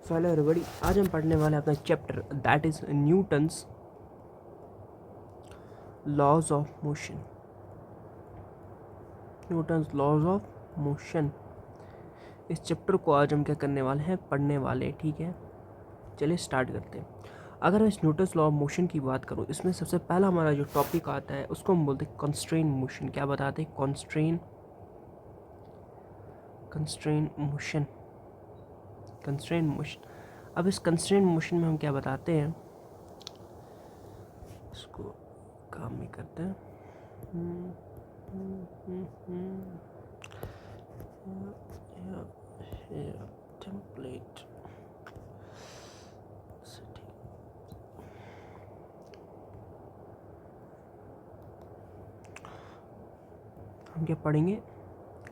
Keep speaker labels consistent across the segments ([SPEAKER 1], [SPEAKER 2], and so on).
[SPEAKER 1] So hello everybody, आज हम पढ़ने वाले हैं अपना chapter that is Newton's laws of motion. Newton's laws of motion, इस चैप्टर को आज हम क्या करने वाले हैं, पढ़ने वाले। ठीक है, चलिए स्टार्ट करते हैं। अगर मैं इस न्यूटन्स लॉ ऑफ मोशन की बात करूँ, इसमें सबसे पहला हमारा जो टॉपिक आता है उसको हम बोलते हैं कंस्ट्रेन मोशन। क्या बताते हैं? Constrain motion, constrain motion. अब इस कंस्ट्रेन मोशन में हम क्या बताते हैं, इसको काम नहीं करते हैं। टेम्पलेट हम क्या पढ़ेंगे?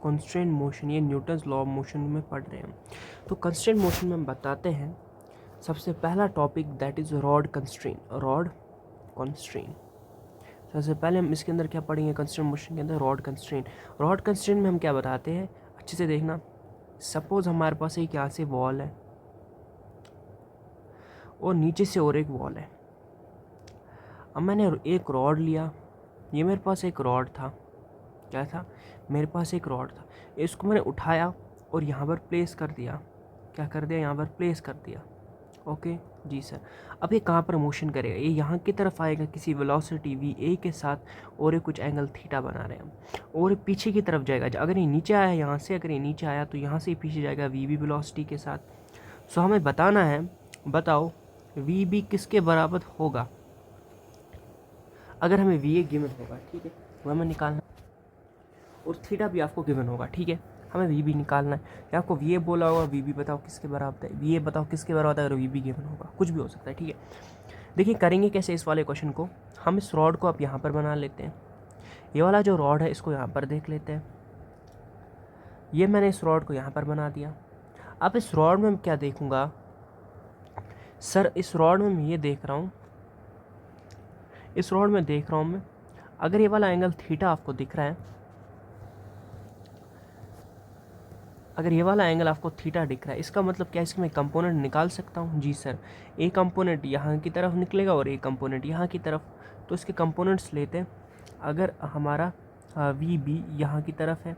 [SPEAKER 1] कंस्ट्रेंट मोशन, ये न्यूटन्स लॉ ऑफ मोशन में पढ़ रहे हैं। तो कंस्ट्रेंट मोशन में हम बताते हैं सबसे पहला topic that is rod constraint. Rod constraint, सबसे पहले हम इसके अंदर क्या पढ़ेंगे? कंस्ट्रेंट मोशन के अंदर रॉड कंस्ट्रेंट। रॉड कंस्ट्रेंट में हम क्या बताते हैं, अच्छे से देखना। सपोज हमारे पास एक यहाँ से वॉल है और नीचे से और एक वॉल है। अब मैंने एक रॉड लिया, ये मेरे पास एक रॉड था। क्या था? मेरे पास एक रॉड था। इसको मैंने उठाया और यहाँ पर प्लेस कर दिया। क्या कर दिया? यहाँ पर प्लेस कर दिया। ओके जी सर। अब ये कहाँ पर मोशन करेगा? ये यहाँ की तरफ आएगा किसी वेलोसिटी वी ए के साथ, और ये कुछ एंगल थीटा बना रहे हैं, और ये पीछे की तरफ जाएगा। अगर ये नीचे आया यहाँ से, अगर ये नीचे आया तो यहाँ से पीछे जाएगा वी बी वेलोसिटी के साथ। सो हमें बताना है, बताओ वी बी किसके बराबर होगा। अगर हमें वी ए गिवन होगा, ठीक है, वो हमें निकालना, और थीटा भी आपको गिवन होगा, ठीक है, हमें वी बी निकालना है। या आपको वी ए बोला होगा, वी बी बताओ किसके बराबर है, वी ए बताओ किसके बराबर है, अगर वी बी गिवन होगा, कुछ भी हो सकता है। ठीक है, देखिए करेंगे कैसे इस वाले क्वेश्चन को। हम इस रॉड को अब यहाँ पर बना लेते हैं। ये वाला जो रॉड है इसको यहाँ पर देख लेते हैं। ये मैंने इस रॉड को यहाँ पर बना दिया। अब इस रॉड में मैं क्या देखूँगा सर? इस रॉड में मैं ये देख रहा हूँ, इस रॉड में देख रहा हूँ मैं, अगर ये वाला एंगल थीटा आपको दिख रहा है, अगर ये वाला एंगल आपको थीटा दिख रहा है, इसका मतलब क्या है? इसके मैं कंपोनेंट निकाल सकता हूँ। जी सर, एक कंपोनेंट यहाँ की तरफ निकलेगा और एक कंपोनेंट यहाँ की तरफ। तो इसके कंपोनेंट्स लेते हैं। अगर हमारा वी बी यहाँ की तरफ है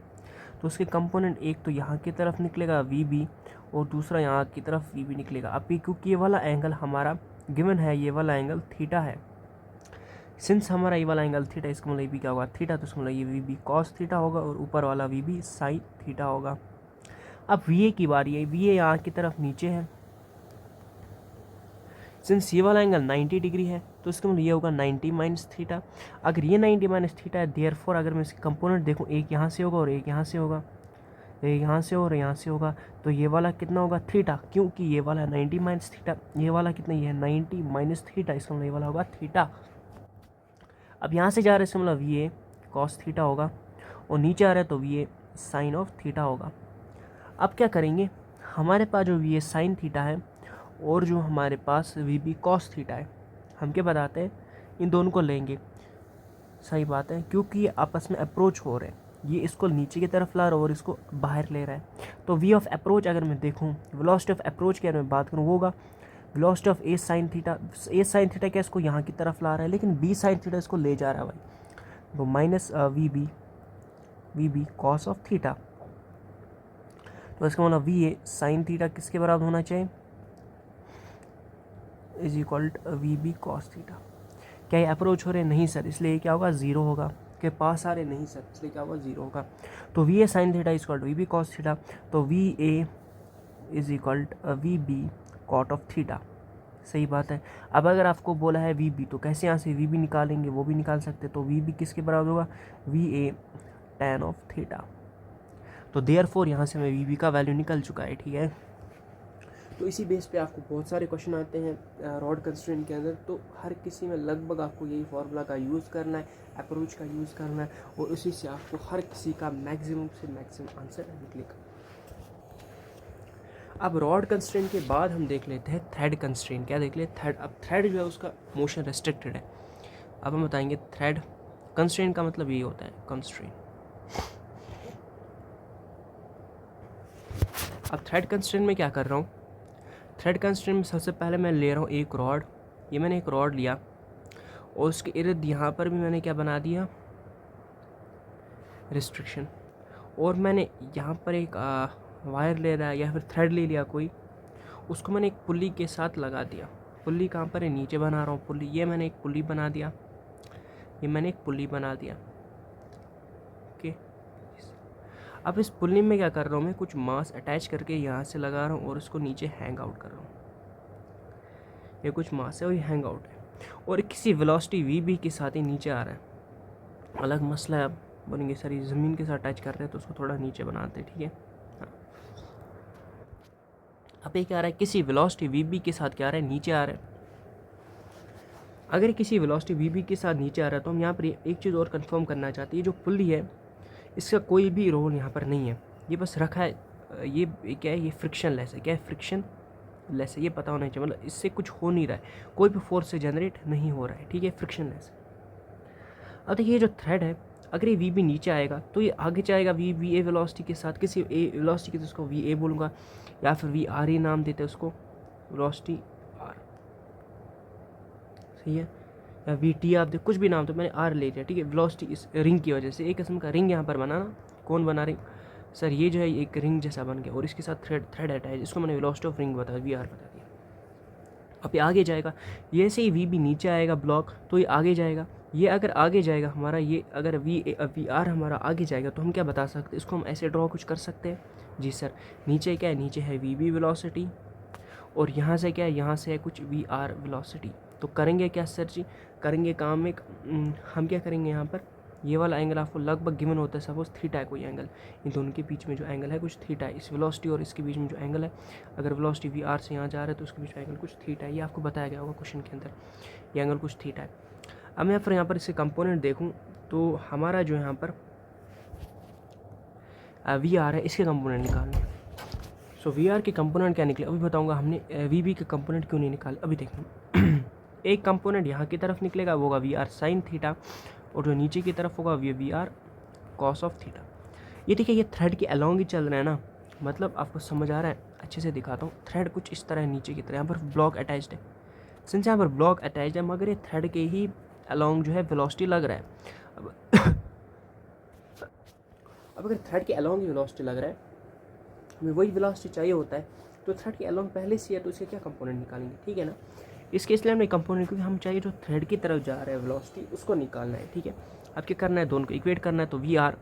[SPEAKER 1] तो उसके कंपोनेंट एक तो यहाँ की तरफ निकलेगा वी बी, और दूसरा यहाँ की तरफ वी बी निकलेगा। अभी क्योंकि ये वाला एंगल हमारा गिवन है, ये वाला एंगल थीटा है। सिंस हमारा ये वाला एंगल थीटा, इसका मतलब भी क्या होगा? थीटा। तो इसका मतलब ये वी बी कॉस थीटा होगा और ऊपर वाला वी बी साइन थीटा होगा। अब वी ए की बारी है। वी ए यहाँ की तरफ नीचे है। सिंस ये वाला एंगल 90 डिग्री है तो इसका मतलब ये होगा 90 माइनस थीटा। अगर ये 90 माइनस थीटा है, देयरफॉर अगर मैं इसके कंपोनेंट देखूँ, एक यहाँ से होगा और एक यहाँ से होगा, एक यहाँ से और यहाँ से होगा, तो ये वाला कितना होगा? थीटा, क्योंकि ये वाला 90 माइनस थीटा, ये वाला कितना? ये है 90 माइनस थीटा, इसका मतलब ये वाला होगा थीटा। अब यहाँ से जा रहे हैं, इसका मतलब वी ए कॉस थीटा होगा, और नीचे आ रहा है तो V A sine of theta होगा। अब क्या करेंगे, हमारे पास जो वी ए साइन थीटा है और जो हमारे पास वी बी कॉस थीटा है, हम क्या बताते हैं? इन दोनों को लेंगे। सही बात है, क्योंकि ये आपस में अप्रोच हो रहे हैं। ये इसको नीचे की तरफ ला रहा है और इसको बाहर ले रहा है। तो वी ऑफ अप्रोच अगर मैं देखूँ, वेलोसिटी ऑफ अप्रोच की अगर मैं बात करूँ, वो होगा velocity of A sine theta. A sine theta क्या इसको यहाँ की तरफ ला रहा है, लेकिन बी साइन थीटा इसको ले जा रहा है भाई। तो minus V B cos of theta. तो इसका मतलब वी ए साइन थीटा किसके बराबर होना चाहिए? Is equal V B cos theta. क्या ये अप्रोच हो रहे? नहीं सर, इसलिए क्या होगा? ज़ीरो होगा। के पास आ रहे? नहीं सर, इसलिए क्या होगा? ज़ीरो होगा। तो V A sine theta is equal V B cos theta. तो V A is equal V B cot of theta. सही बात है। अब अगर आपको बोला है वी बी, तो कैसे यहाँ से वी बी निकालेंगे? वो भी निकाल सकते। तो वी बी किसके बराबर होगा? V A tan of theta. तो देयरफॉर यहाँ से हमें वी बी का वैल्यू निकल चुका है। ठीक है, तो इसी बेस पे आपको बहुत सारे क्वेश्चन आते हैं रॉड कंस्ट्रेंट के अंदर। तो हर किसी में लगभग आपको यही फार्मूला का यूज़ करना है, अप्रोच का यूज़ करना है, और उसी से आपको हर किसी का मैक्सिमम से मैक्सिमम आंसर निकलेगा। अब रॉड कंस्ट्रेंट के बाद हम देख लेते हैं थ्रेड कंस्ट्रेंट। क्या देख लेते? थ्रेड। अब थ्रेड जो है उसका मोशन रेस्ट्रिक्टेड है। अब हम बताएंगे थ्रेड कंस्ट्रेंट का मतलब यही होता है, कंस्ट्रेंट। अब थ्रेड कंस्ट्रेंट में क्या कर रहा हूँ, थ्रेड कंस्ट्रेंट में सबसे पहले मैं ले रहा हूँ एक रॉड, ये मैंने एक रॉड लिया और उसके इर्द यहाँ पर भी मैंने क्या बना दिया, रिस्ट्रिक्शन। और मैंने यहाँ पर एक वायर ले रहा है या फिर थ्रेड ले लिया कोई, उसको मैंने एक पुल्ली के साथ लगा दिया। पुल्ली कहाँ पर है, नीचे बना रहा हूँ पुल्ली, ये मैंने एक पुल्ली बना दिया, ये मैंने एक पुल्ली बना दिया। ओके, अब इस पुल्ली में क्या कर रहा हूँ मैं, कुछ मास अटैच करके यहाँ से लगा रहा हूँ और उसको नीचे हैंग आउट कर रहा हूँ। ये कुछ मास है और ये हैंग आउट है और किसी वेलोसिटी वी के साथ ही नीचे आ रहा है। अलग मसला है, अब बोलेंगे सर ये ज़मीन के साथ अटैच कर रहे हैं तो उसको थोड़ा नीचे बनाते हैं, ठीक है। हाँ, अब ये क्या आ रहा है, किसी वेलोसिटी वी के साथ क्या आ रहा है, नीचे आ रहा है। अगर किसी वेलोसिटी वी के साथ नीचे आ रहा है तो हम यहाँ पर एक चीज़ और कंफर्म करना चाहते हैं, जो पुल्ली है इसका कोई भी रोल यहाँ पर नहीं है, ये बस रखा है। ये क्या है, ये फ्रिक्शन लेस है। क्या है, फ्रिक्शन लेस है, ये पता होना चाहिए, मतलब इससे कुछ हो नहीं रहा है, कोई भी फोर्स से जनरेट नहीं हो रहा है, ठीक है, फ्रिक्शन लेस है। अब देखिए ये जो थ्रेड है, अगर ये वी बी नीचे आएगा तो ये आगे जाएगा वी ए वेलोसिटी के साथ, किसी ए वेलोसिटी के साथ, उसको वी ए बोलूँगा या फिर वी आर ही नाम देते हैं उसको, वेलोसिटी आर, सही है, या वी टी आप कुछ भी नाम, तो मैंने आर ले लिया, ठीक है। वेलोसिटी इस रिंग की वजह से, एक किस्म का रिंग यहाँ पर बना ना, कौन बना रिंग, सर ये जो है एक रिंग जैसा बन गया और इसके साथ थ्रेड अटैच, इसको मैंने वेलोसिटी ऑफ रिंग बताया, वी आर बता दिया। अब ये आगे जाएगा, ये से ही वी बी नीचे आएगा ब्लॉक तो ये आगे जाएगा, ये अगर आगे जाएगा हमारा, ये अगर वी आर हमारा आगे जाएगा तो हम क्या बता सकते हैं, इसको हम ऐसे ड्रॉ कुछ कर सकते हैं। जी सर, नीचे क्या है, नीचे है वी बी वेलोसिटी और यहाँ से क्या है, यहाँ से है कुछ वी आर वेलोसिटी। तो करेंगे क्या सर जी, करेंगे काम एक, हम क्या करेंगे यहाँ पर, ये वाला एंगल आपको लगभग गिवन होता है, सपोज थीटा है कोई एंगल, इन दोनों के बीच में जो एंगल है कुछ थीटा है, इस वेलोसिटी और इसके बीच में जो एंगल है, अगर वेलोसिटी वी आर से यहाँ जा रहा है तो उसके बीच में एंगल कुछ थीटा है, ये आपको बताया गया होगा क्वेश्चन के अंदर, ये एंगल कुछ थीटा है। अब मैं फिर यहाँ पर इसके कंपोनेंट देखूँ तो हमारा जो यहाँ पर वी आर है, इसके कंपोनेंट निकालने। सो वी आर के कंपोनेंट क्या निकले अभी बताऊँगा, हमने वी बी के कंपोनेंट क्यों नहीं निकाले अभी देखना। एक कंपोनेंट यहाँ की तरफ निकलेगा, वो होगा वी आर साइन थीटा, और जो नीचे की तरफ होगा V R cos of theta. ये देखिए ये थ्रेड के अलॉन्ग ही चल रहा है ना, मतलब आपको समझ आ रहा है, अच्छे से दिखाता हूँ। थ्रेड कुछ इस तरह है नीचे की तरह, यहाँ पर ब्लॉक अटैच्ड है, सिंस यहाँ पर ब्लॉक अटैच्ड है, मगर ये थ्रेड के ही अलॉन्ग जो है वेलोसिटी लग रहा है। अब अगर थ्रेड के अलॉन्ग ही वेलोसिटी लग रहा है, हमें वही वेलोसिटी चाहिए होता है, तो थ्रेड के अलॉन्ग पहले से है तो इसके क्या कंपोनेंट निकालेंगे, ठीक है ना। इस केस में हमने कंपोनेंट, क्योंकि हम चाहिए जो थ्रेड की तरफ जा रहा है वेलोसिटी उसको निकालना है, ठीक है। अब क्या करना है, दोनों को इक्वेट करना है, तो V R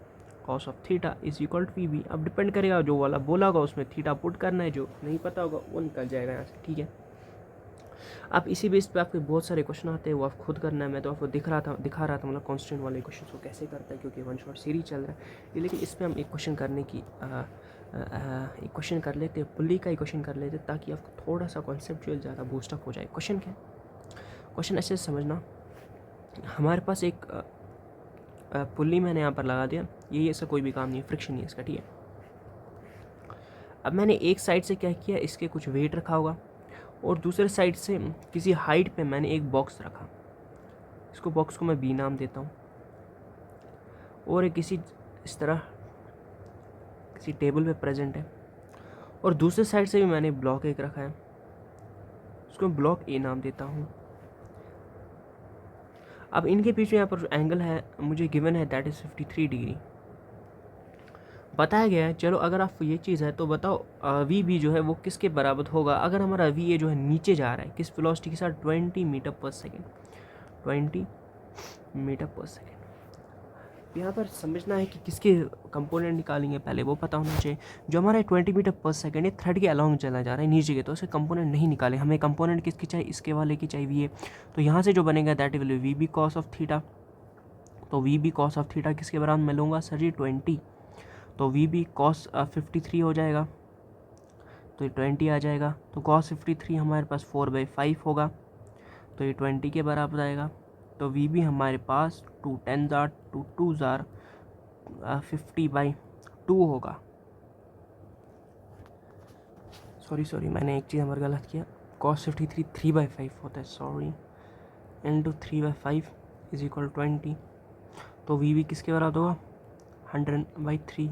[SPEAKER 1] cos of theta is equal to V B. अब डिपेंड करेगा, जो वाला बोला होगा उसमें थीटा पुट करना है, जो नहीं पता होगा वो निकल जाएगा यहाँ से, ठीक है। आप इसी बेस पे आपके बहुत सारे क्वेश्चन आते हैं, वो आप खुद करना है, मैं तो आपको दिखा रहा था मतलब कॉन्स्टेंट वाले क्वेश्चन को कैसे करता है, क्योंकि वन शॉट सीरीज चल रहा है। लेकिन इस पर हम एक क्वेश्चन करने की एक क्वेश्चन कर लेते हैं, पुल्ली का ही क्वेश्चन कर लेते, ताकि आपको थोड़ा सा कॉन्सेप्चुअल ज़्यादा बूस्टअप हो जाए। क्वेश्चन क्या है, क्वेश्चन अच्छे से समझना। हमारे पास एक पुल्ली मैंने यहाँ पर लगा दिया, ये इसका कोई भी काम नहीं है, फ्रिक्शन नहीं है इसका, ठीक है। अब मैंने एक साइड से क्या किया, इसके कुछ वेट रखा होगा, और दूसरे साइड से किसी हाइट पे मैंने एक बॉक्स रखा, इसको बॉक्स को मैं बी नाम देता हूँ, और एक किसी इस तरह किसी टेबल पे प्रेजेंट है, और दूसरे साइड से भी मैंने ब्लॉक एक रखा है, उसको मैं ब्लॉक ए नाम देता हूँ। अब इनके बीच में यहाँ पर जो एंगल है मुझे गिवन है, दैट इज़ 53 डिग्री बताया गया है। चलो अगर आप ये चीज़ है तो बताओ वी बी जो है वो किसके बराबर होगा, अगर हमारा वी ए जो है नीचे जा रहा है किस वेलोसिटी के साथ, 20 मीटर पर सेकेंड, 20 मीटर पर सेकेंड। यहाँ पर समझना है कि किसके कंपोनेंट निकालेंगे, पहले वो पता होना चाहिए। जो हमारा 20 मीटर पर सेकेंड ये थ्रेड के अलॉन्ग चला जा रहा है नीचे के, तो उसके कंपोनेंट नहीं निकाले, हमें कंपोनेंट किसकी चाहिए, इसके वाले की चाहिए वी ए। तो यहाँ से जो बनेगा that will V B cos of theta, तो V B cos of theta किसके बराबर मैं लूँगा सर जी 20, तो वी बी कॉस 53 हो जाएगा, तो ये 20 आ जाएगा, तो कॉस 53 हमारे पास 4/5 होगा, तो ये 20 के बराबर आएगा। तो वी बी हमारे पास 2 10 2 2 50/2 होगा। सॉरी मैंने एक चीज़ हमारा गलत किया, कॉस 53 3/5 होता है, सॉरी, इंटू 3/5 इज इक्वल 20, तो वी बी किसके बराबर होगा 100/3।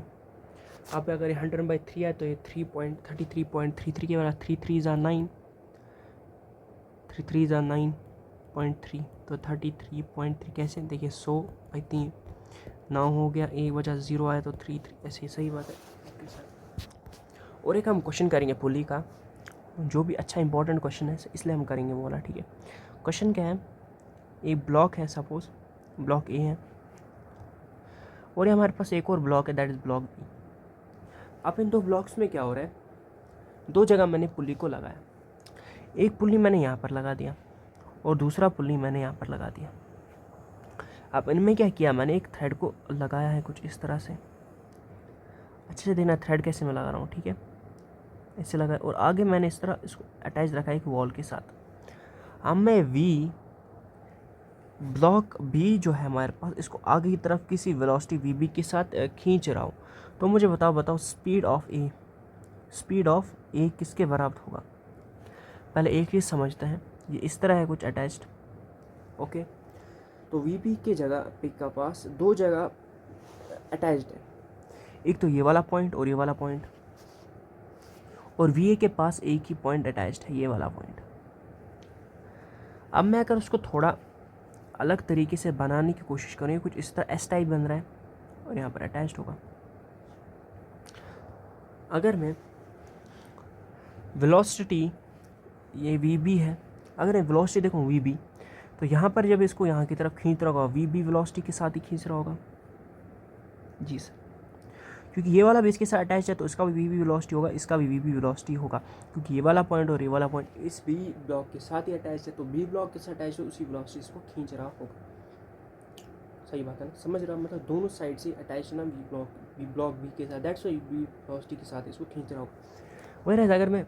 [SPEAKER 1] अब अगर ये 100/3 है तो ये 3.33.33 के बराबर, 3 3 ज़ा 9, 3 3 ज़ा 9.3, तो 33.3 कैसे देखिए 100/3 9 हो गया, एक बचा 0 आया तो 3 3, ऐसे सही बात है। और एक हम क्वेश्चन करेंगे पुली का, जो भी अच्छा इंपॉर्टेंट क्वेश्चन है इसलिए हम करेंगे वो वाला, ठीक है। क्वेश्चन क्या है, एक ब्लॉक है, सपोज ब्लॉक ए है और ये हमारे पास एक और ब्लॉक है, दैट इज़ ब्लॉक बी। अब इन दो ब्लॉक्स में क्या हो रहा है, दो जगह मैंने पुली को लगाया, एक पुली मैंने यहाँ पर लगा दिया और दूसरा पुली मैंने यहाँ पर लगा दिया। अब इनमें क्या किया, मैंने एक थ्रेड को लगाया है कुछ इस तरह से, अच्छे से देखना थ्रेड कैसे मैं लगा रहा हूँ, ठीक है, ऐसे लगा, और आगे मैंने इस तरह इसको अटैच रखा है एक वॉल के साथ। अब मैं वी ब्लॉक बी जो है हमारे पास, इसको आगे की तरफ किसी वेलोसिटी वी बी के साथ खींच रहा हूँ, तो मुझे बताओ स्पीड ऑफ ए किसके बराबर होगा। पहले एक चीज़ समझते हैं, ये इस तरह है कुछ अटैच्ड, ओके। तो वी बी के जगह पिक का पास दो जगह अटैच्ड है, एक तो ये वाला पॉइंट और ये वाला पॉइंट, और वी ए के पास एक ही पॉइंट अटैच्ड है, ये वाला पॉइंट। अब मैं अगर उसको थोड़ा अलग तरीके से बनाने की कोशिश करूँ, कुछ इस तरह एस टाइप बन रहा है और यहाँ पर अटैच्ड होगा। अगर मैं वेलोसिटी, ये वी बी है, अगर मैं वेलोसिटी देखूँ वी बी, तो यहाँ पर जब इसको यहाँ की तरफ खींच रहा होगा, वी बी वेलोसिटी के साथ ही खींच रहा होगा, जी सर, क्योंकि ये वाला भी इसके साथ अटैच है तो इसका भी वी बी वेलोसिटी होगा, इसका भी वी बी वेलोसिटी होगा, क्योंकि ये वाला पॉइंट और ये वाला पॉइंट इस बी ब्लॉक के साथ ही अटैच है, तो बी ब्लॉक के साथ अटैच है, उसी वेलोसिटी इसको खींच रहा होगा। सही बात है ना, समझ रहा, मतलब दोनों साइड से अटैच ना बी ब्लॉक बी के साथ, दैट्स व्हाई बी वेलोसिटी के साथ इसको खींच रहा होगा। वही अगर मैं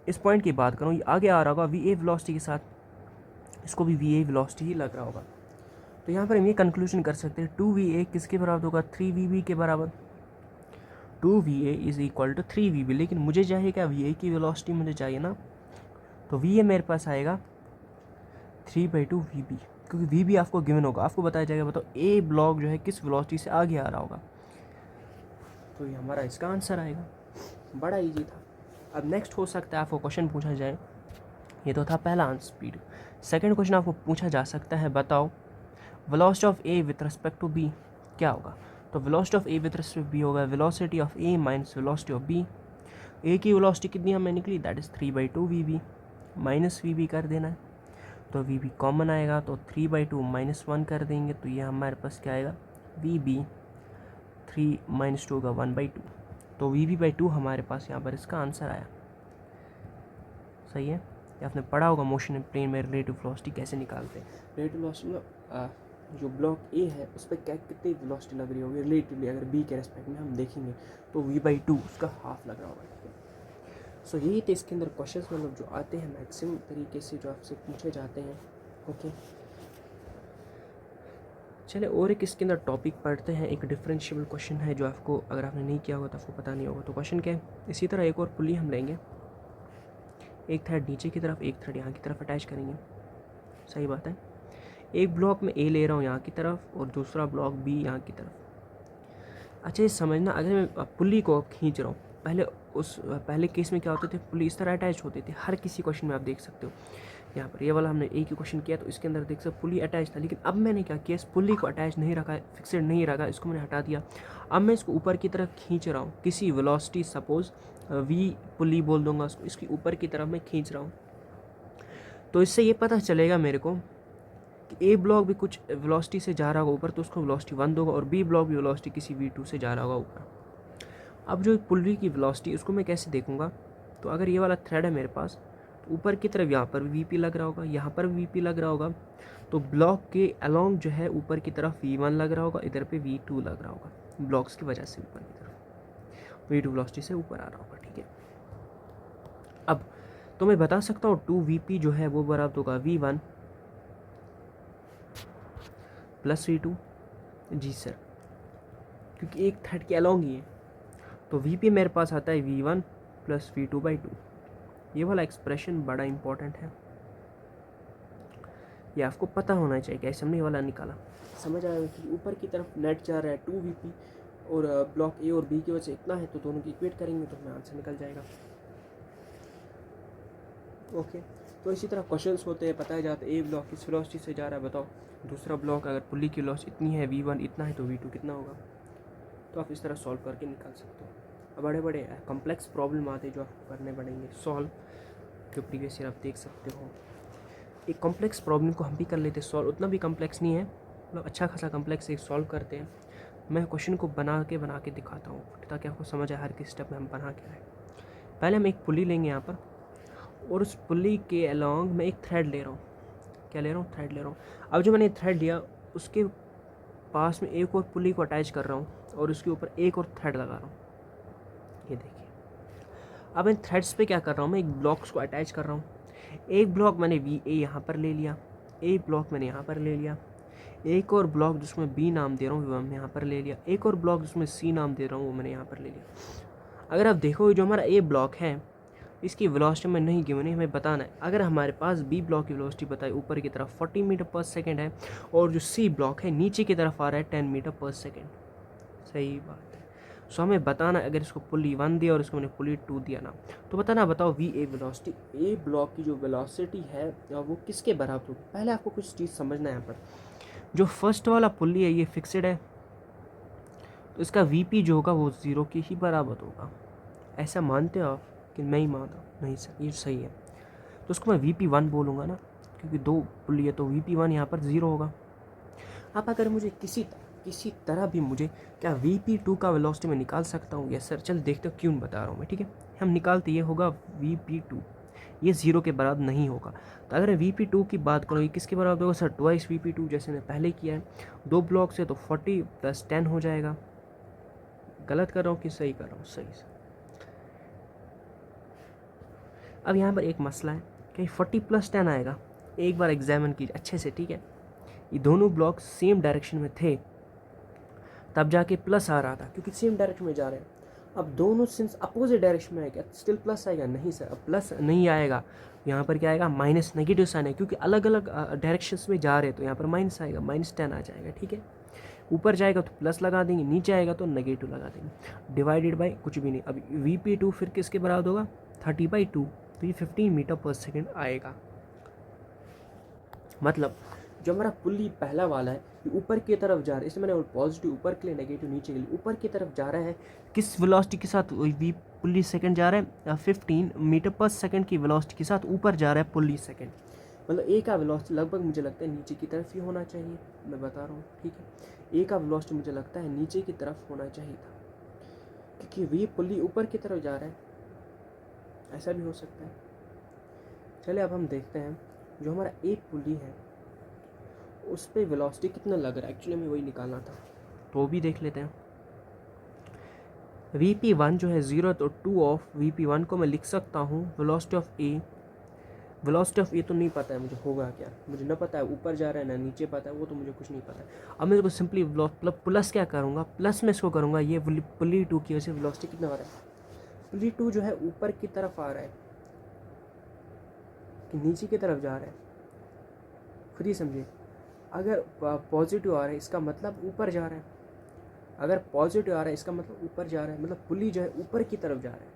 [SPEAKER 1] इस पॉइंट की बात करूँ, ये आगे आ रहा होगा वी ए वेलोसिटी के साथ, इसको भी वी ए वेलोसिटी ही लग रहा होगा, तो यहाँ पर हम ये कंक्लूजन कर सकते हैं 2va किसके बराबर होगा, 3vb के बराबर। 2va is equal to 3vb, लेकिन मुझे चाहिए क्या, va की वेलोसिटी मुझे चाहिए ना, तो va मेरे पास आएगा 3/2vb, क्योंकि vb आपको गिवन होगा, आपको बताया जाएगा बताओ ए ब्लॉक जो है किस वेलोसिटी से आगे आ रहा होगा, तो ये हमारा इसका आंसर आएगा। बड़ा इजी था। अब नेक्स्ट हो सकता है आपको क्वेश्चन पूछा जाए, ये तो था पहला आंसर स्पीड। सेकंड क्वेश्चन आपको पूछा जा सकता है, बताओ velocity of A with respect to B क्या होगा। तो velocity of A with respect B होगा velocity of A minus velocity of B. A की वेलोसिटी कितनी हमें निकली, that is 3/2vb, minus V B कर देना है, तो वी बी कॉमन आएगा, तो 3/2 -1 कर देंगे, तो ये हमारे पास क्या आएगा, वी बी 3 - 2 का 1/2, तो वी बी बाई 2 हमारे पास यहाँ पर इसका आंसर आया। सही है, ये आपने पढ़ा होगा मोशन प्लेन में रिलेटिव वेलोसिटी कैसे निकालते हैं। रिलेटिव वेलोसिटी में जो ब्लॉक ए है उस पर क्या कितनी वेलोसिटी लग रही होगी रिलेटिवली, अगर बी के रेस्पेक्ट में हम देखेंगे तो v/2 उसका हाफ लग रहा होगा, ठीक है। सो यही थे इसके अंदर क्वेश्चंस, मतलब जो आते हैं मैक्सिमम तरीके से जो आपसे पूछे जाते हैं, ओके। चले और एक इसके अंदर टॉपिक पढ़ते हैं, एक डिफरेंशिएबल क्वेश्चन है जो आपको अगर आपने नहीं किया होगा तो आपको पता नहीं होगा। तो क्वेश्चन क्या है, इसी तरह एक और पुली हम लेंगे, एक थ्रेड नीचे की तरफ, एक थ्रेड यहाँ की तरफ अटैच करेंगे। सही बात है, एक ब्लॉक में ए ले रहा हूँ यहाँ की तरफ और दूसरा ब्लॉक बी यहाँ की तरफ। अच्छा ये समझना, अगर मैं पुली को खींच रहा हूँ, पहले केस में क्या होते थे, पुली इस तरह अटैच होती थी, हर किसी क्वेश्चन में आप देख सकते हो। यहाँ पर ये वाला हमने एक ही क्वेश्चन किया तो इसके अंदर देख सकते पुली अटैच था, लेकिन अब मैंने क्या किया, इस पुली को अटैच नहीं रखा, फिक्सेड नहीं रखा, इसको मैंने हटा दिया। अब मैं इसको ऊपर की तरफ खींच रहा हूँ किसी वेलोसिटी, सपोज वी पुली बोल दूंगा उसको, इसकी ऊपर की तरफ मैं खींच रहा हूँ, तो इससे ये पता चलेगा मेरे को कि ए ब्लॉक भी कुछ वेलोसिटी से जा रहा होगा ऊपर, तो उसको वेलोसिटी 1 दोगा, और बी ब्लॉक भी वेलोसिटी किसी v2 से जा रहा होगा ऊपर। अब जो पुली की वेलोसिटी उसको मैं कैसे देखूंगा, तो अगर ये वाला थ्रेड है मेरे पास, तो ऊपर की तरफ यहाँ पर भी वी लग रहा होगा, यहाँ पर भी वी लग रहा होगा, तो ब्लॉक के अलोंग जो है ऊपर की तरफ v1 लग रहा होगा, इधर पे v2 लग रहा होगा, ब्लॉक्स की वजह से ऊपर की तरफ v2 वेलोसिटी से ऊपर आ रहा होगा, ठीक है। अब तो मैं बता सकता हूँ 2vp जो है वो बराबर होगा v1 प्लस v2, जी सर, क्योंकि एक थ्रेड के अलोंग ही है, तो vp मेरे पास आता है v1 प्लस v2/2। ये वाला एक्सप्रेशन बड़ा इंपॉर्टेंट है, ये आपको पता होना चाहिए कैसे हमने ये वाला निकाला। समझ आया कि ऊपर की तरफ नेट जा रहा है 2vp और ब्लॉक ए और बी की वजह से इतना है, तो दोनों की इक्वेट करेंगे तो हमें आंसर निकल जाएगा। ओके, तो इसी तरह क्वेश्चंस होते हैं, बताया जाता है ए ब्लॉक किस वेलोसिटी से जा रहा है बताओ, दूसरा ब्लॉक अगर पुल्ली की वेलोसिटी इतनी है v1 इतना है तो v2 कितना होगा, तो आप इस तरह सॉल्व करके निकाल सकते हो। अब बड़े बड़े कॉम्प्लेक्स प्रॉब्लम आते हैं जो आपको करने पड़ेंगे सॉल्व, जो प्रीवियस ईयर आप देख सकते हो। एक कॉम्प्लेक्स प्रॉब्लम को हम भी कर लेते हैं सॉल्व, उतना भी कॉम्प्लेक्स नहीं है, मतलब अच्छा खासा कॉम्प्लेक्स एक सॉल्व करते हैं। मैं क्वेश्चन को बना के दिखाता हूँ ताकि आपको समझ आए हर किस स्टेप में हम बना के आए। पहले हम एक पुली लेंगे यहाँ पर, और उस पुली के अलॉन्ग मैं एक थ्रेड ले रहा हूँ, क्या ले रहा हूँ, थ्रेड ले रहा हूँ। अब जो मैंने थ्रेड लिया उसके पास में एक और पुली को अटैच कर रहा हूँ और उसके ऊपर एक और थ्रेड लगा रहा हूँ, ये देखिए। अब इन थ्रेड्स पे क्या कर रहा हूँ, मैं एक ब्लॉक्स को अटैच कर रहा हूँ। एक ब्लॉक मैंने वी ए यहाँ पर ले लिया, एक ब्लॉक मैंने यहाँ पर ले लिया, एक और ब्लॉक जिसमें बी नाम दे रहा हूँ वो मैंने यहाँ पर ले लिया, एक और ब्लॉक जिसमें सी नाम दे रहा हूँ वो मैंने यहाँ पर ले लिया। अगर आप देखोगे जो हमारा ए ब्लॉक है इसकी वेलोसिटी में नहीं गिवन है, हमें बताना है। अगर हमारे पास बी ब्लॉक की वेलोसिटी बताई ऊपर की तरफ 40 मीटर पर सेकेंड है और जो सी ब्लॉक है नीचे की तरफ आ रहा है 10 मीटर पर सेकेंड, सही बात है। सो हमें बताना अगर इसको पुली 1 दिया और इसको मैंने पुली 2 दिया ना, तो बताना बताओ V A velocity, A block की जो वेलोसिटी है वो किसके बराबर होगी। पहले आपको कुछ चीज़ समझना है यहाँ पर, जो फर्स्ट वाला पुली है ये फिक्सड है तो इसका वीपी जो होगा वो 0 के ही बराबर होगा। ऐसा मानते हो आप कि मैं ही मानता हूँ, नहीं सर ये सही है, तो उसको मैं VP1 बोलूँगा ना, क्योंकि 2 पुली है तो VP1 यहाँ पर 0 होगा। अब अगर मुझे किसी तरह भी मुझे क्या VP2 का वेलोसिटी में निकाल सकता हूँ, यस सर, चल देखते हो क्यों बता रहा हूँ मैं, ठीक है। हम निकालते ये होगा VP2, ये 0 के बराबर नहीं होगा। तो अगर VP2 की बात करूँ ये किसके बराबर होगा सर, ट्वाइस VP2, जैसे मैं पहले किया है। 2 ब्लॉक से तो 40 + 10 हो जाएगा। गलत कर रहा हूँ कि सही कर रहा हूँ, सही से। अब यहाँ पर एक मसला है कि 40 + 10 आएगा, एक बार एग्जामिन कीजिए अच्छे से, ठीक है। ये दोनों ब्लॉक सेम डायरेक्शन में थे तब जाके प्लस आ रहा था, क्योंकि सेम डायरेक्शन में जा रहे हैं। अब दोनों सिंस अपोजिट डायरेक्शन में आएगा स्टिल प्लस आएगा, नहीं सर अब प्लस नहीं आएगा, यहाँ पर क्या आएगा माइनस, नेगेटिव साइन है, क्योंकि अलग अलग डायरेक्शंस में जा रहे हैं तो यहाँ पर माइनस आएगा, -10 आ जाएगा, ठीक है। ऊपर जाएगा तो प्लस लगा देंगे, नीचे आएगा तो नेगेटिव लगा देंगे, डिवाइडेड बाई कुछ भी नहीं। अब VP2 फिर किसके बराबर होगा, 30/2, तो ये 15 मीटर पर सेकेंड आएगा। मतलब जो हमारा पुली पहला वाला है ये ऊपर की तरफ जा रहा है, इसमें मैंने पॉजिटिव ऊपर के लिए नेगेटिव नीचे के लिए, ऊपर की तरफ जा रहा है किस वेलोसिटी के साथ, वी पुली सेकंड जा रहा है 15 मीटर पर सेकंड की वेलोसिटी के साथ ऊपर जा रहा है पुली सेकंड। मतलब ए का वेलोसिटी लगभग मुझे लगता है नीचे की तरफ ही होना चाहिए, मैं बता रहा हूँ, ठीक है। ए का वेलोसिटी मुझे लगता है नीचे की तरफ होना चाहिए था, क्योंकि वी पुली ऊपर की तरफ जा रहा है, ऐसा भी हो सकता है। चलिए अब हम देखते हैं जो हमारा ए पुली है उस पर वेलोसिटी कितना लग रहा है, एक्चुअली हमें वही निकालना था, तो वो भी देख लेते हैं। VP1 जो है 0, तो 2 ऑफ VP1 को मैं लिख सकता हूँ velocity of A. Velocity of A तो नहीं पता है मुझे होगा क्या, मुझे ना पता है ऊपर जा रहा है ना नीचे पता है, वो तो मुझे कुछ नहीं पता है। अब मैं इसको सिंपली प्लस क्या करूँगा, प्लस में इसको करूँगा, ये पुली 2 की वजह से वेलोसिटी कितना आ रहा है, पुली 2 जो है ऊपर की तरफ आ रहा है कि नीचे की तरफ जा रहा है, खुद ही समझिए। अगर पॉजिटिव आ रहा है इसका मतलब ऊपर जा रहा है, अगर पॉजिटिव आ रहा है इसका मतलब ऊपर जा रहा है, मतलब पुली जो है ऊपर की तरफ जा रहा है।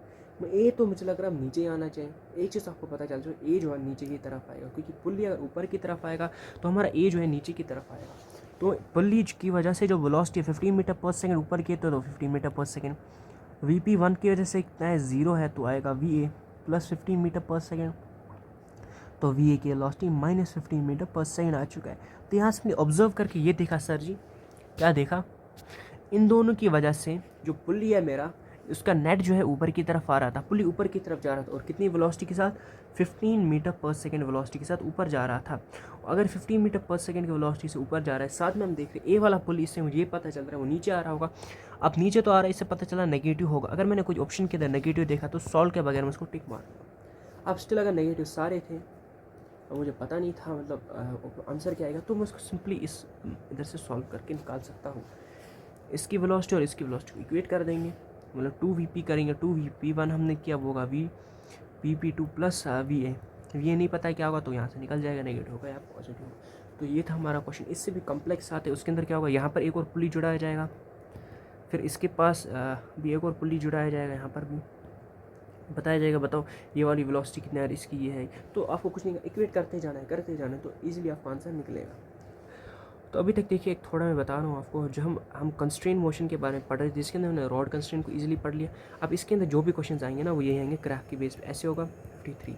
[SPEAKER 1] ए तो मुझे लग रहा है नीचे आना चाहिए, एक चीज़ आपको पता चल जाए ए जो है नीचे की तरफ आएगा, क्योंकि पुली अगर ऊपर की तरफ आएगा तो हमारा ए जो है नीचे की तरफ आएगा। तो पुली की वजह से जो वेलोसिटी 15 मीटर पर सेकेंड ऊपर की तो 15 मीटर पर सेकेंड, VP1 की वजह से कितना है 0 है तो आएगा VA + 15 मीटर पर सेकेंड, तो VA की वेलोसिटी -15 मीटर पर सेकेंड आ चुका है। तो यहाँ से ऑब्जर्व करके ये देखा सर जी, क्या देखा, इन दोनों की वजह से जो पुली है मेरा उसका नेट जो है ऊपर की तरफ आ रहा था, पुली ऊपर की तरफ जा रहा था और कितनी वेलोसिटी के साथ, 15 मीटर पर सेकेंड वेलोसिटी के साथ ऊपर जा रहा था। अगर 15 मीटर पर सेकेंड की वेलोसिटी से ऊपर जा रहा है, साथ में हम देख रहे हैं ए वाला पुली, इससे मुझे ये पता चल रहा है वो नीचे आ रहा होगा। अब नीचे तो आ रहा है, इससे पता चला नेगेटिव होगा। अगर मैंने कुछ ऑप्शन के अंदर नेगेटिव देखा तो सॉल्व के बगैर मैं उसको टिक मार दूँगा। अब स्टिल अगर नेगेटिव सारे थे और मुझे पता नहीं था मतलब आंसर क्या आएगा, तो मैं उसको सिंपली इस इधर से सॉल्व करके निकाल सकता हूँ। इसकी वेलोसिटी और इसकी वेलोसिटी को इक्वेट कर देंगे, मतलब 2VP करेंगे, 2VP1 हमने किया वो होगा VP2 + VA। VA नहीं पता है क्या होगा तो यहाँ से निकल जाएगा, नेगेटिव होगा या पॉजिटिव होगा। तो ये था हमारा क्वेश्चन। इससे भी कम्प्लेक्स आते हैं, उसके अंदर क्या होगा, यहाँ पर एक और पुली जुड़ाया जाएगा, फिर इसके पास भी एक और पुल्ली जुड़ाया जाएगा, यहाँ पर भी बताया जाएगा, बताओ ये वाली वेलोसिटी कितना है, इसकी ये है। तो आपको कुछ नहीं इक्वेट करते जाना है, तो ईजिली आपका आंसर निकलेगा। तो अभी तक देखिए एक थोड़ा मैं बता रहा हूँ आपको, जो हम कंस्ट्रेंट मोशन के बारे में पढ़ रहे थे, जिसके अंदर हमने रॉड कंस्ट्रेंट को इजीली पढ़ लिया। अब इसके अंदर जो भी क्वेश्चन आएंगे ना वो ये आएंगे क्रैक की बेस पे। ऐसे होगा 53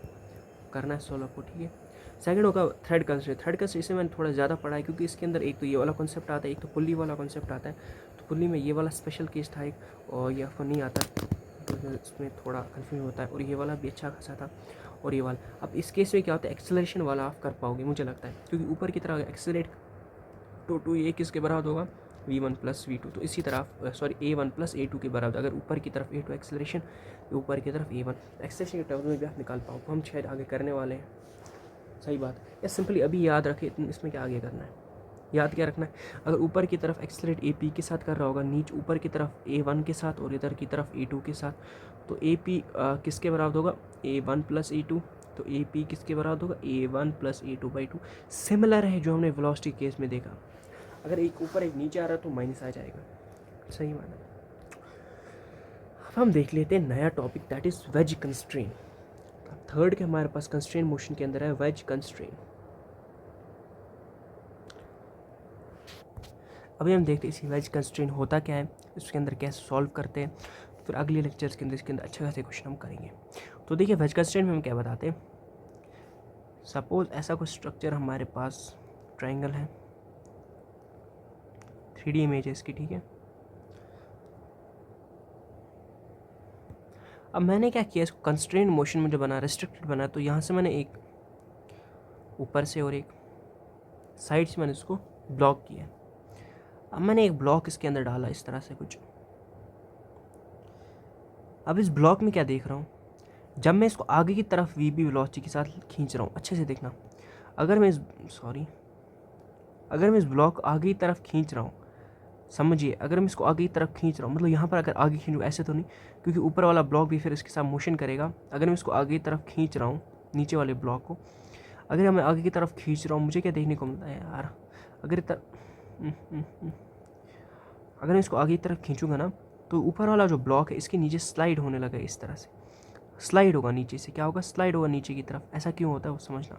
[SPEAKER 1] करना है 16 को, ठीक है। सेकंड होगा थ्रेड कंस्ट्रेंट इसे मैंने थोड़ा ज़्यादा पढ़ा है, क्योंकि इसके अंदर एक तो ये वाला कॉन्सेप्ट आता है, एक तो पुल्ली वाला कॉन्सेप्ट आता है। तो पुल्ली में ये वाला स्पेशल केस था एक, और ये आपको नहीं आता, तो इसमें थोड़ा कन्फ्यूज होता है। और ये वाला भी अच्छा खासा था, और ये वाला। अब इस केस में क्या होता है, एक्सेलरेशन वाला आप कर पाओगे मुझे लगता है, क्योंकि ऊपर की तरह एक्सेलरेट तो ये किसके बराबर होगा, v1 प्लस v2। तो इसी तरह सॉरी a1 प्लस a2 के बराबर। अगर ऊपर की तरफ a2 एक्सेलरेशन, ऊपर की तरफ a1 एक्सेलरेशन के टर्म्स में भी आप निकाल पाओ। तो हम शायद आगे करने वाले हैं, सही बात। या सिंपली अभी याद रखे, इसमें क्या आगे करना है, याद क्या रखना है। अगर ऊपर की तरफ एक्सेलरेट AP के साथ कर रहा होगा, नीचे ऊपर की तरफ a1 के साथ और इधर की तरफ a2 के साथ, तो AP किसके बराबर होगा, a1 प्लस a2। तो AP किसके बराबर होगा, a1 प्लस a2/2। सिमिलर है जो हमने वेलोसिटी केस में देखा, अगर एक ऊपर एक नीचे आ रहा है तो माइनस आ जाएगा, सही माना। अब हम देख लेते हैं नया topic, that is wedge constraint. Third के हमारे पास कंस्ट्रेंट मोशन के अंदर है वेज कंस्ट्रेंट। अभी हम देखते हैं इसी वेज कंस्ट्रेंट होता क्या है, इसके अंदर कैसे सॉल्व करते हैं। फिर अगले लेक्चर्स के अंदर इसके अंदर अच्छे खासे क्वेश्चन हम करेंगे। तो देखिए वेज कंस्ट्रेंट में हम क्या बताते हैं, सपोज ऐसा कोई स्ट्रक्चर हमारे पास ट्राइंगल है, 3D इमेज है इसकी, ठीक है। अब मैंने क्या किया, इसको कंस्ट्रेंट मोशन में जो बना, रेस्ट्रिक्टेड बना, तो यहाँ से मैंने एक ऊपर से और एक साइड से मैंने इसको ब्लॉक किया। अब मैंने एक ब्लॉक इसके अंदर डाला इस तरह से कुछ। अब इस ब्लॉक में क्या देख रहा हूँ, जब मैं इसको आगे की तरफ वीबी वेलोसिटी के साथ खींच रहा हूँ, अच्छे से देखना, अगर मैं इस ब्लॉक आगे की तरफ खींच रहा हूँ, समझिए, अगर मैं इसको आगे की तरफ खींच रहा हूँ, मतलब यहाँ पर अगर आगे खींचूँ, ऐसे तो नहीं, क्योंकि ऊपर वाला ब्लॉक भी फिर इसके साथ मोशन करेगा। अगर मैं इसको आगे की तरफ खींच रहा हूँ, नीचे वाले ब्लॉक को अगर मैं आगे की तरफ खींच रहा हूँ, मुझे क्या देखने को मिलता है यार, अगर मैं इसको आगे की तरफ खींचूंगा ना, तो ऊपर वाला जो ब्लॉक है इसके नीचे स्लाइड होने लगा, इस तरह से स्लाइड होगा नीचे से। क्या होगा, स्लाइड होगा नीचे की तरफ। ऐसा क्यों होता है वो समझना,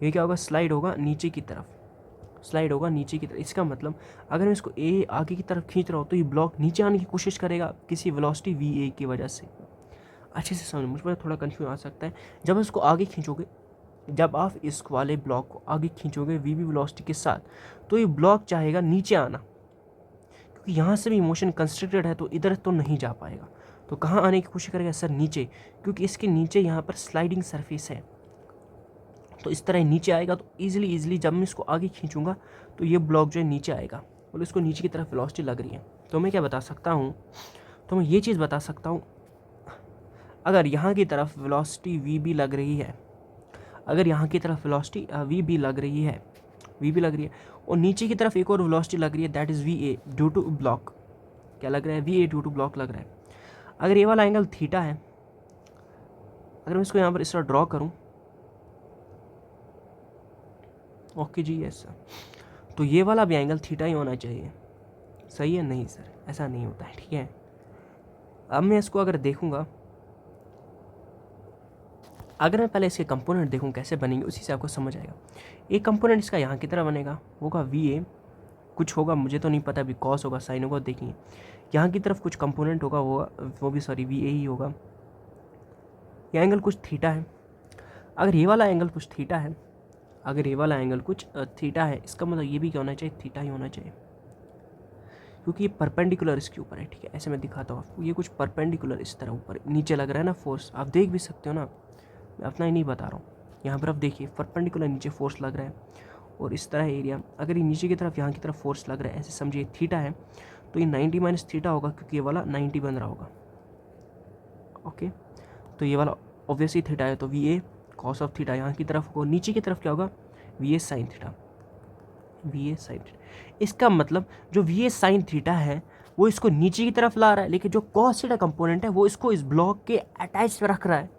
[SPEAKER 1] ये क्या होगा, स्लाइड होगा नीचे की तरफ, इसका मतलब अगर मैं इसको आगे की तरफ खींच रहा हूँ, तो ये ब्लॉक नीचे आने की कोशिश करेगा किसी वेलोसिटी VA की वजह से। अच्छे से समझ, मुझ पर थोड़ा कन्फ्यूज आ सकता है। जब इसको आगे खींचोगे, जब आप इस वाले ब्लॉक को आगे खींचोगे VB वेलोसिटी के साथ, तो ये ब्लॉक चाहेगा नीचे आना, क्योंकि यहाँ से भी मोशन कंस्ट्रिक्टेड है, तो इधर तो नहीं जा पाएगा। तो कहाँ आने की कोशिश करेगा, सर नीचे, क्योंकि इसके नीचे यहाँ पर स्लाइडिंग सरफेस है। तो इस तरह नीचे आएगा, तो ईजिली जब मैं इसको आगे खींचूंगा, तो ये ब्लॉक जो है नीचे आएगा, और इसको नीचे की तरफ वेलोसिटी लग रही है। तो मैं क्या बता सकता हूँ, तो मैं ये चीज़ बता सकता हूँ, अगर यहाँ की तरफ वेलोसिटी VB लग रही है, अगर यहाँ की तरफ वेलोसिटी VB लग रही है, और नीचे की तरफ एक और वेलोसिटी लग रही है, that is VA due to block. क्या लग रहा है, VA ड्यू टू ब्लॉक लग रहा है। अगर ये वाला एंगल थीटा है, अगर मैं इसको यहाँ पर इस तरह ड्रॉ करूँ, ओके जी, यस सर, तो ये वाला भी एंगल थीटा ही होना चाहिए, सही है। नहीं सर, ऐसा नहीं होता है, ठीक है। अब मैं इसको अगर देखूंगा, अगर मैं पहले इसके कंपोनेंट देखूं कैसे बनेंगे, उसी से आपको समझ आएगा। एक कंपोनेंट इसका यहाँ की तरह बनेगा, होगा VA, कुछ होगा मुझे तो नहीं पता, अभी कॉस होगा, साइन होगा, देखिए यहाँ की तरफ कुछ कंपोनेंट होगा, वो भी सॉरी VA ही होगा। ये एंगल कुछ थीटा है। अगर ये वाला एंगल कुछ थीटा है, इसका मतलब ये भी क्या होना चाहिए, थीटा ही होना चाहिए, क्योंकि ये परपेंडिकुलर इसके ऊपर है, ठीक है। ऐसे मैं दिखाता हूँ आपको, ये कुछ परपेंडिकुलर इस तरह ऊपर नीचे लग रहा है ना फोर्स, आप देख भी सकते हो ना, मैं अपना ही नहीं बता रहा हूँ। यहाँ पर आप देखिए परपेंडिकुलर नीचे फोर्स लग रहा है, और इस तरह एरिया, अगर ये नीचे की तरफ यहाँ की तरफ फोर्स लग रहा है, ऐसे समझिए थीटा है, तो ये 90 माइनस थीटा होगा, क्योंकि ये वाला 90 बन रहा होगा, ओके। तो ये वाला ऑब्वियसली थीटा है, तो VA कॉस ऑफ थीटा यहाँ की तरफ होगा, नीचे की तरफ क्या होगा, VA साइन थीटा। इसका मतलब जो VA साइन थीटा है वो इसको नीचे की तरफ ला रहा है, लेकिन जो कॉस थीटा कंपोनेंट है वो इसको इस ब्लॉक के अटैच रख रहा है,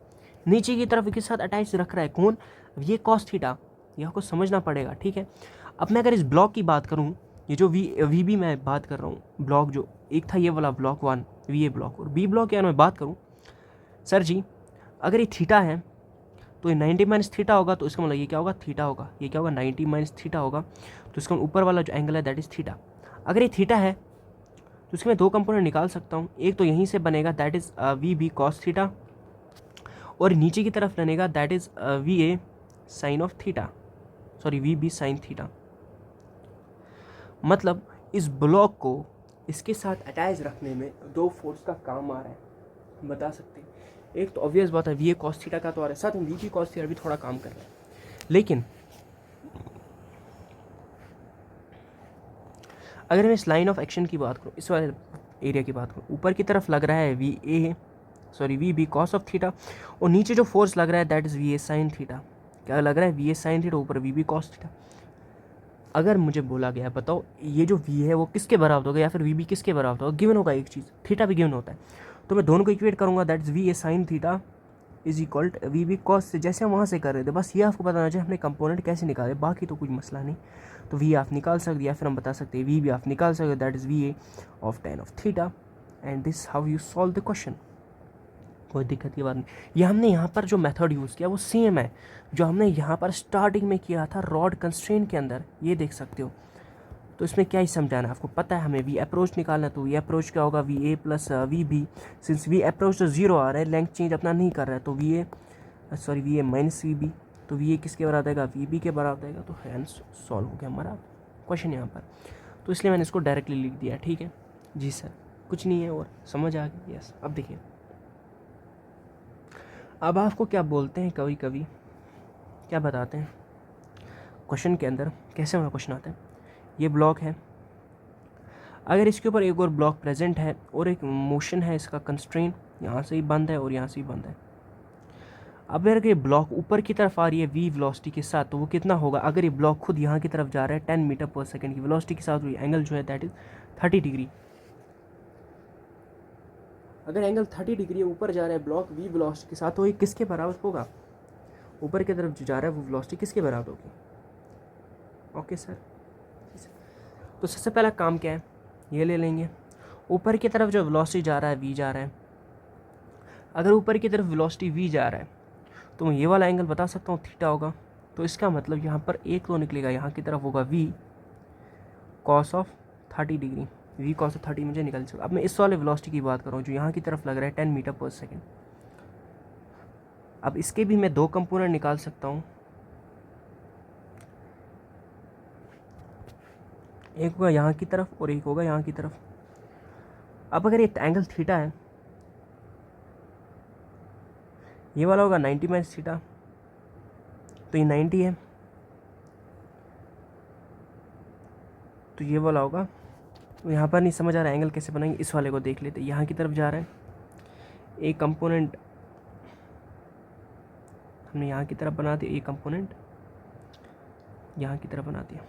[SPEAKER 1] नीचे की तरफ के साथ अटैच रख रहा है। कौन, ये कॉस थीटा, ये आपको समझना पड़ेगा, ठीक है। अब मैं अगर इस ब्लॉक की बात करूँ, ये जो वी बी मैं बात कर रहा हूँ ब्लॉक, जो एक था ये वाला ब्लॉक 1 वी ए ब्लॉक, और बी ब्लॉक क्या मैं बात करूँ सर जी, अगर ये थीटा है तो ये 90 माइनस थीटा होगा, तो इसका मतलब ये क्या होगा, थीटा होगा। ये क्या होगा, 90 माइनस थीटा होगा, तो इसका ऊपर वाला जो एंगल है दैट इज़ थीटा। अगर ये थीटा है तो इसके मैं दो कंपोनेंट निकाल सकता हूँ, एक तो यहीं से बनेगा that is V B cos theta, और नीचे की तरफ बनेगा that is V A sine of theta, sorry V B sine theta. मतलब इस ब्लॉक को इसके साथ अटैच रखने में दो फोर्स का काम आ रहा है, हम बता सकते हैं। एक तो ऑब्वियस बात है वी ए कॉस थीटा का तो आ रहा है, साथ में वी बी कॉस थीटा भी थोड़ा काम कर रहा है। लेकिन अगर मैं इस लाइन ऑफ एक्शन की बात करूँ, इस वाले एरिया की बात करूँ, ऊपर की तरफ लग रहा है V B cos of theta, और नीचे जो फोर्स लग रहा है that is V A sine theta. क्या लग रहा है, वी ए साइन थीटा, ऊपर वी बी कॉस थीटा। अगर मुझे बोला गया बताओ ये जो वी है वो किसके बराबर होगा या फिर वी बी किसके बराबर होगा, गिवन होगा एक चीज़, थीटा भी गिवन होता है, तो मैं दोनों को इक्वेट करूँगा that is V A sine theta is equal V B cos से, जैसे हम वहाँ से कर रहे थे। बस ये आपको बताना चाहिए हमने कंपोनेंट कैसे निकाले, बाकी तो कुछ मसला नहीं। तो वी आप निकाल सकते या फिर हम बता सकते हैं वी भी आप निकाल सकते, that is V A of tan of theta, and this how you solve the question. कोई दिक्कत की बात नहीं। ये हमने यहाँ पर जो मेथड यूज़ किया वो सेम है जो हमने यहाँ पर स्टार्टिंग में किया था रॉड कंस्ट्रेंट के अंदर, ये देख सकते हो। तो इसमें क्या ही समझाना है आपको, पता है हमें वी अप्रोच निकालना है, तो वी अप्रोच क्या होगा, V A plus V B, since V approach तो जीरो आ रहा है, लेंथ चेंज अपना नहीं कर रहा है, तो V A minus V B, तो वी ए किसके बराबर आएगा, वी बी के बराबर आएगा। तो हैंस सॉल्व हो गया हमारा क्वेश्चन यहाँ पर, तो इसलिए मैंने इसको डायरेक्टली लिख दिया। ठीक है जी सर, कुछ नहीं है और समझ आ गई। यस, अब देखिए अब आपको क्या बोलते हैं, कभी कभी क्या बताते हैं क्वेश्चन के अंदर, कैसे हमारा क्वेश्चन आता है, ये ब्लॉक है, अगर इसके ऊपर एक और ब्लॉक प्रेजेंट है और एक मोशन है इसका कंस्ट्रेन, यहाँ से ही बंद है और यहाँ से ही बंद है। अब अगर ये ब्लॉक ऊपर की तरफ आ रही है वी वेलोसिटी के साथ, तो वो कितना होगा, अगर ये ब्लॉक खुद यहाँ की तरफ जा रहा है 10 मीटर पर सेकंड की वेलोसिटी के साथ, एंगल जो है दैट इज 30 डिग्री। अगर एंगल 30 डिग्री ऊपर जा रहा है ब्लॉक वी वेलोसिटी के साथ, तो ये किसके बराबर होगा, ऊपर की तरफ जो जा रहा है वो वेलोसिटी किसके बराबर होगी। ओके सर, तो सबसे पहला काम क्या है, ये ले लेंगे, ऊपर की तरफ जो वेलोसिटी जा रहा है वी जा रहा है, अगर ऊपर की तरफ वेलोसिटी वी जा रहा है तो मैं ये वाला एंगल बता सकता हूँ थीटा होगा। तो इसका मतलब यहाँ पर एक तो निकलेगा, यहाँ की तरफ होगा V cos of 30 degree, V cos of 30 मुझे निकल सकता। अब मैं इस वाले वेलोसिटी की बात कर रहा हूँ जो यहाँ की तरफ लग रहा है 10 मीटर पर सेकेंड। अब इसके भी मैं दो कंपोनेंट निकाल सकता हूँ, एक होगा यहाँ की तरफ और एक होगा यहाँ की तरफ। अब अगर ये एंगल थीटा है, ये वाला होगा 90 माइनस थीटा, तो ये 90 है, तो ये वाला होगा, तो यहाँ पर नहीं समझ आ रहा है एंगल कैसे बनाएंगे, इस वाले को देख लेते, यहाँ की तरफ जा रहा है एक कंपोनेंट, हमने यहाँ की तरफ बना दिया, एक कंपोनेंट यहाँ की तरफ बना दिया।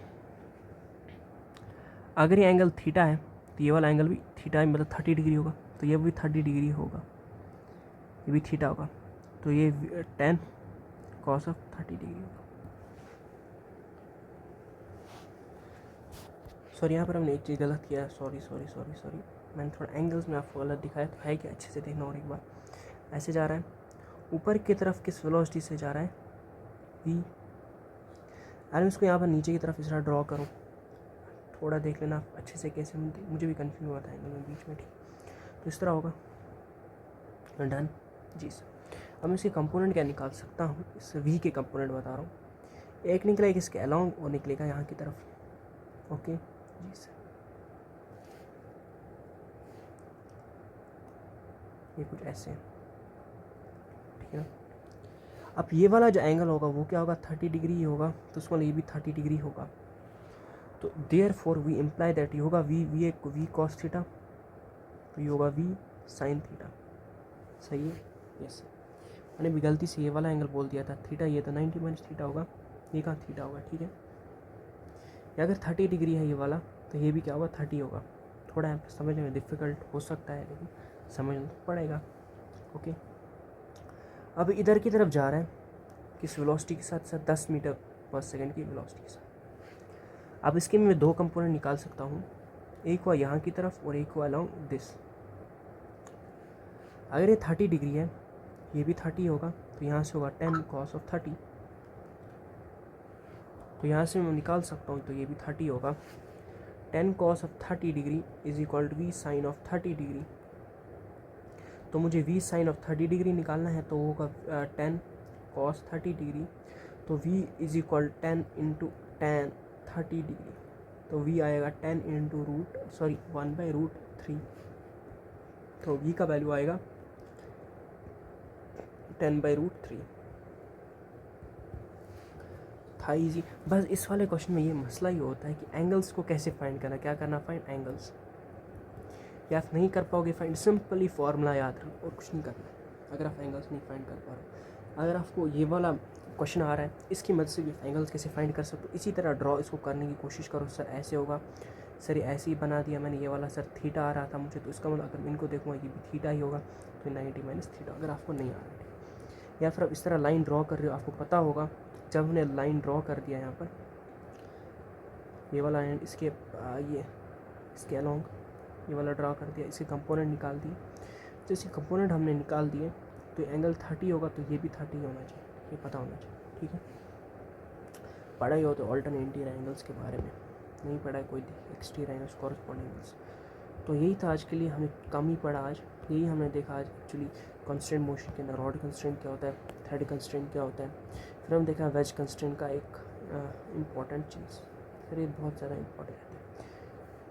[SPEAKER 1] अगर ये एंगल थीटा है तो ये वाला एंगल भी थीटा है, मतलब 30 डिग्री होगा, तो ये भी 30 डिग्री होगा, ये भी थीटा होगा, तो ये 10 कॉस ऑफ 30 डिग्री होगा। सॉरी यहाँ पर हमने एक चीज़ गलत किया, सॉरी, मैंने थोड़ा एंगल्स में आपको गलत दिखाया, तो है क्या, अच्छे से देखना और एक बार। ऐसे जा रहा है, ऊपर की तरफ किस वेलोसिटी से जा रहा है, वी। अगर मैं इसको यहाँ पर नीचे की तरफ इस तरह ड्रॉ करूँ, थोड़ा देख लेना आप अच्छे से कैसे, मुझे भी कंफ्यूज हुआ था एंगल में बीच में, ठीक, तो इस तरह होगा, डन जी सर। अब मैं इसके कंपोनेंट क्या निकाल सकता हूँ, इस वी के कंपोनेंट बता रहा हूँ, एक निकलेगा इसके अलोंग और निकलेगा यहाँ की तरफ। ओके जी सर, ये कुछ ऐसे है, ठीक है ना। अब ये वाला जो एंगल होगा वो क्या होगा, 30 डिग्री होगा, तो उसको ये भी 30 डिग्री होगा, तो therefore we imply that ये होगा वी कॉस थीटा, तो ये होगा वी साइन थीटा। सही है, यस। मैंने भी गलती से ये वाला एंगल बोल दिया था, थीटा ये था 90 माइनस थीटा होगा, ये कहाँ थीटा होगा, ठीक है। या अगर 30 डिग्री है ये वाला, तो ये भी क्या होगा, 30 होगा। थोड़ा समझने में डिफ़िकल्ट हो सकता है लेकिन समझना तो पड़ेगा। ओके, अब इधर की तरफ जा रहा है किस वेलोसिटी के साथ, 10 मीटर पर सेकेंड की वेलोसिटी के साथ। अब इसके मैं दो कंपोनेंट निकाल सकता हूँ, एक हुआ यहाँ की तरफ और एक हुआ अलॉन्ग दिस। अगर ये 30 डिग्री है, ये भी 30 होगा, तो यहाँ से होगा 10 cos of 30, तो यहाँ से मैं निकाल सकता हूँ, तो ये भी 30 होगा। 10 cos of 30 degree is equal to v sine of 30 degree. तो मुझे v साइन ऑफ 30 डिग्री निकालना है, तो होगा 10 cos 30 डिग्री, तो v is equal 10 into ten 30 degree, तो v आएगा 10 इंटू 1/√3, तो v का वैल्यू आएगा 10/√3। था इजी। बस इस वाले क्वेश्चन में ये मसला ही होता है कि एंगल्स को कैसे फाइंड करना, क्या करना, फाइंड एंगल्स। या आप नहीं कर पाओगे फाइंड, सिंपली फार्मूला याद रखो और कुछ नहीं करना है अगर आप एंगल्स नहीं फाइंड कर पा रहे हो। अगर आपको ये वाला क्वेश्चन आ रहा है, इसकी मदद से भी एंगल्स कैसे फाइंड कर सकते हो, इसी तरह ड्रॉ इसको करने की कोशिश करो। सर ऐसे होगा, सर ये ऐसे ही बना दिया मैंने, ये वाला सर थीटा आ रहा था मुझे, तो इसका मतलब अगर मैं इनको देखूँगा ये भी थीटा ही होगा, तो 90 माइनस थीटा। अगर आपको नहीं आ रहा है, या फिर आप इस तरह लाइन ड्रॉ कर रहे हो, आपको पता होगा जब हमने लाइन ड्रॉ कर दिया यहाँ पर, ये वाला लाइन इसके इसके अलॉन्ग ये वाला ड्रॉ कर दिया, इसके कंपोनेंट निकाल दिए, तो इसके कंपोनेंट हमने निकाल दिए, तो एंगल 30 होगा, तो ये भी 30 होना चाहिए, ये पता होना चाहिए। ठीक है, पढ़ा ही हो तो ऑल्टरनेट इंटीरियर एंगल्स के बारे में, नहीं पढ़ा है कोई एक्सटीरियर एंगल्स, कॉरस्पॉन्डिंग एंगल्स। तो यही था आज के लिए, हमें कम ही पढ़ा आज, यही हमने देखा आज एक्चुअली कंस्ट्रेंट मोशन के अंदर रॉड कंस्ट्रेंट क्या होता है, थ्रेड कंस्ट्रेंट क्या होता है, फिर हम देखा वेज कंस्ट्रेंट का एक इम्पॉर्टेंट चीज़, फिर ये बहुत ज़्यादा इंपॉर्टेंट है।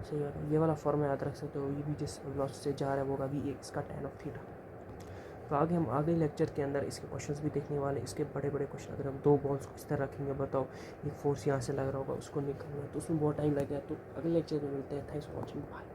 [SPEAKER 1] सही बात है, ये वाला फॉर्म याद रख सकते हो, ये भी जिस वेलोसिटी से जा रहा है वो भी इसका tan ऑफ थीटा। तो आगे हम आगे लेक्चर के अंदर इसके क्वेश्चंस भी देखने वाले, इसके बड़े बड़े क्वेश्चन। अगर हम दो बॉल्स को किस तरह रखेंगे बताओ, एक फोर्स यहाँ से लग रहा होगा, उसको निकालना है, तो उसमें बहुत टाइम लगेगा। तो अगले लेक्चर में मिलते हैं। Thanks for watching, bye.